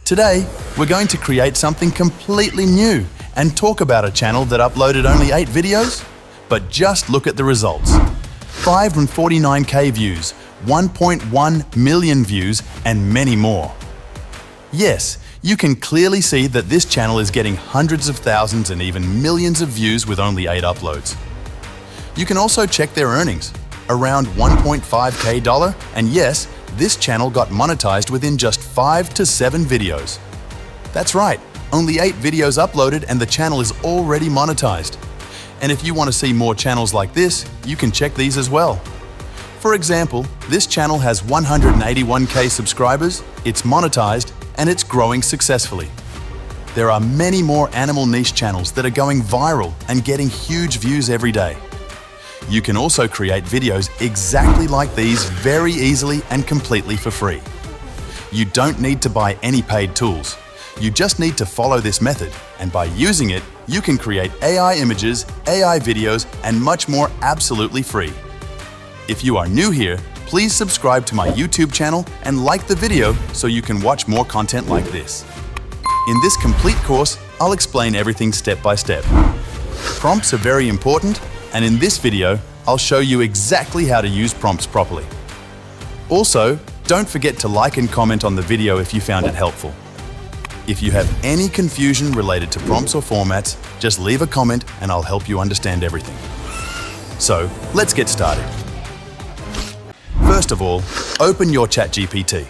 Today, we're going to create something completely new and talk about a channel that uploaded only 8 videos. But just look at the results. 549k views, 1.1 million views, and many more. Yes, you can clearly see that this channel is getting hundreds of thousands and even millions of views with only 8 uploads. You can also check their earnings, around $1.5k, and yes, this channel got monetized within just 5 to 7 videos. That's right, only 8 videos uploaded and the channel is already monetized. And if you want to see more channels like this, you can check these as well. For example, this channel has 181k subscribers, it's monetized, and it's growing successfully. There are many more animal niche channels that are going viral and getting huge views every day. You can also create videos exactly like these very easily and completely for free. You don't need to buy any paid tools. You just need to follow this method, and by using it, you can create AI images, AI videos, and much more absolutely free. If you are new here, please subscribe to my YouTube channel and like the video so you can watch more content like this. In this complete course, I'll explain everything step by step. Prompts are very important, and in this video, I'll show you exactly how to use prompts properly. Also, don't forget to like and comment on the video if you found it helpful. If you have any confusion related to prompts or formats, just leave a comment and I'll help you understand everything. So, let's get started. First of all, open your ChatGPT.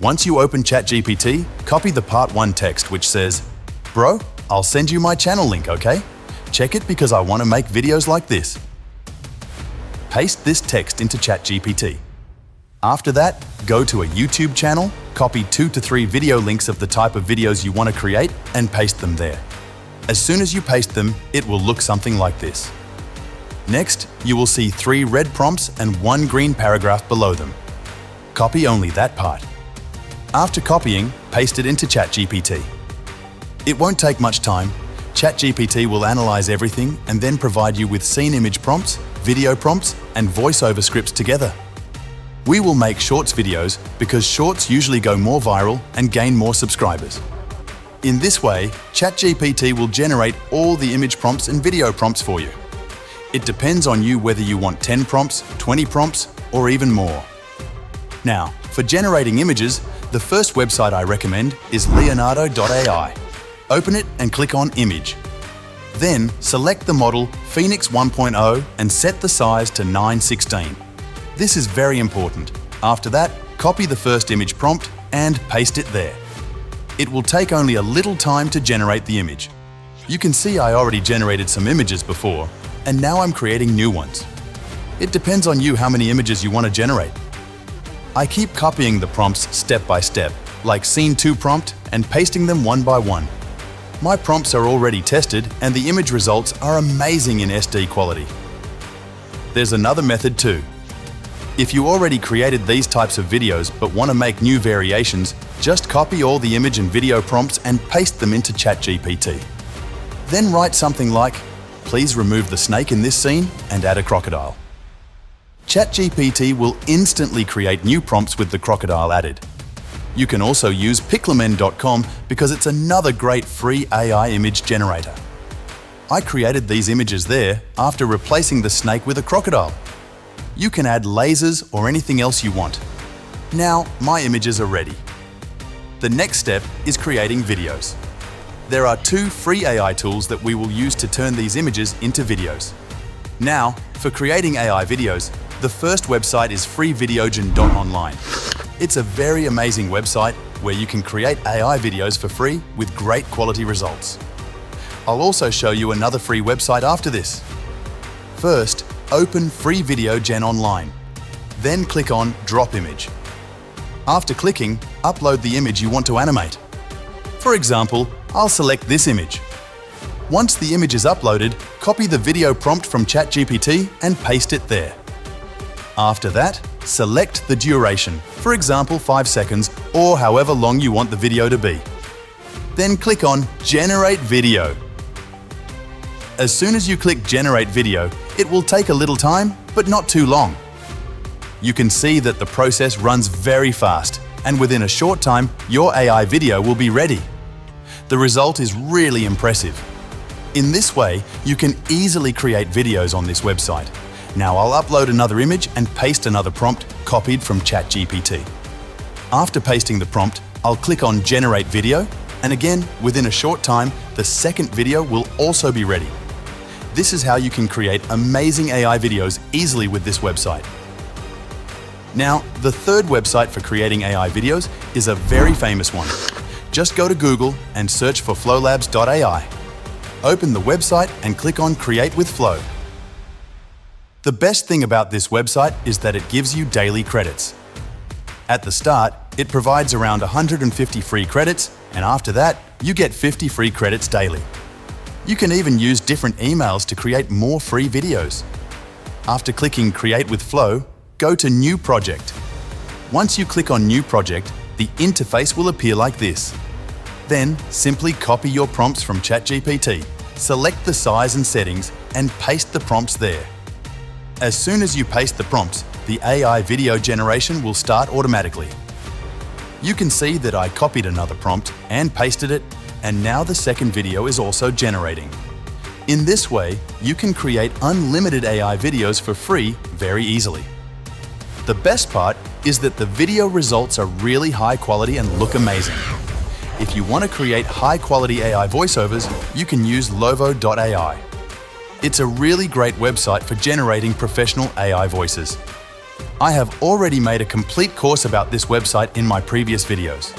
Once you open ChatGPT, copy the part 1 text which says, "Bro, I'll send you my channel link, okay? Check it because I want to make videos like this." Paste this text into ChatGPT. After that, go to a YouTube channel, copy 2 to 3 video links of the type of videos you want to create and paste them there. As soon as you paste them, it will look something like this. Next, you will see 3 red prompts and 1 green paragraph below them. Copy only that part. After copying, paste it into ChatGPT. It won't take much time. ChatGPT will analyze everything and then provide you with scene image prompts, video prompts, and voiceover scripts together. We will make Shorts videos because Shorts usually go more viral and gain more subscribers. In this way, ChatGPT will generate all the image prompts and video prompts for you. It depends on you whether you want 10 prompts, 20 prompts, or even more. Now, for generating images, the first website I recommend is leonardo.ai. Open it and click on Image. Then, select the model Phoenix 1.0 and set the size to 9:16. This is very important. After that, copy the first image prompt and paste it there. It will take only a little time to generate the image. You can see I already generated some images before, and now I'm creating new ones. It depends on you how many images you want to generate. I keep copying the prompts step by step, like Scene 2 prompt, and pasting them one by one. My prompts are already tested and the image results are amazing in SD quality. There's another method too. If you already created these types of videos but want to make new variations, just copy all the image and video prompts and paste them into ChatGPT. Then write something like, "Please remove the snake in this scene and add a crocodile." ChatGPT will instantly create new prompts with the crocodile added. You can also use pixelmen.com because it's another great free AI image generator. I created these images there after replacing the snake with a crocodile. You can add lasers or anything else you want. Now, my images are ready. The next step is creating videos. There are 2 free AI tools that we will use to turn these images into videos. Now, for creating AI videos, the first website is freevideogen.online. It's a very amazing website where you can create AI videos for free with great quality results. I'll also show you another free website after this. First, open Freevideogen online. Then click on Drop Image. After clicking, upload the image you want to animate. For example, I'll select this image. Once the image is uploaded, copy the video prompt from ChatGPT and paste it there. After that, select the duration, for example 5 seconds or however long you want the video to be. Then click on Generate Video. As soon as you click Generate Video, it will take a little time, but not too long. You can see that the process runs very fast and within a short time, your AI video will be ready. The result is really impressive. In this way, you can easily create videos on this website. Now I'll upload another image and paste another prompt copied from ChatGPT. After pasting the prompt, I'll click on Generate Video, and again, within a short time, the second video will also be ready. This is how you can create amazing AI videos easily with this website. Now, the third website for creating AI videos is a very famous one. Just go to Google and search for flowlabs.ai. Open the website and click on Create with Flow. The best thing about this website is that it gives you daily credits. At the start, it provides around 150 free credits, and after that, you get 50 free credits daily. You can even use different emails to create more free videos. After clicking Create with Flow, go to New Project. Once you click on New Project, the interface will appear like this. Then, simply copy your prompts from ChatGPT, select the size and settings, and paste the prompts there. As soon as you paste the prompts, the AI video generation will start automatically. You can see that I copied another prompt and pasted it, and now the second video is also generating. In this way, you can create unlimited AI videos for free very easily. The best part is that the video results are really high quality and look amazing. If you want to create high-quality AI voiceovers, you can use lovo.ai. It's a really great website for generating professional AI voices. I have already made a complete course about this website in my previous videos.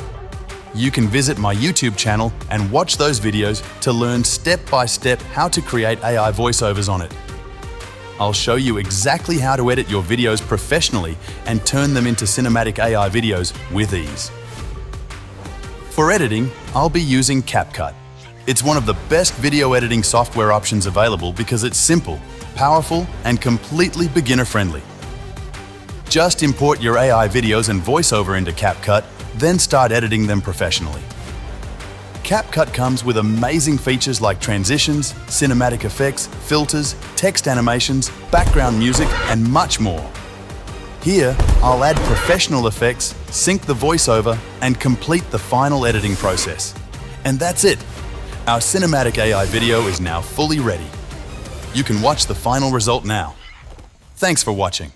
You can visit my YouTube channel and watch those videos to learn step-by-step how to create AI voiceovers on it. I'll show you exactly how to edit your videos professionally and turn them into cinematic AI videos with ease. For editing, I'll be using CapCut. It's one of the best video editing software options available because it's simple, powerful, and completely beginner-friendly. Just import your AI videos and voiceover into CapCut, then start editing them professionally. CapCut comes with amazing features like transitions, cinematic effects, filters, text animations, background music, and much more. Here, I'll add professional effects, sync the voiceover, and complete the final editing process. And that's it! Our cinematic AI video is now fully ready. You can watch the final result now. Thanks for watching.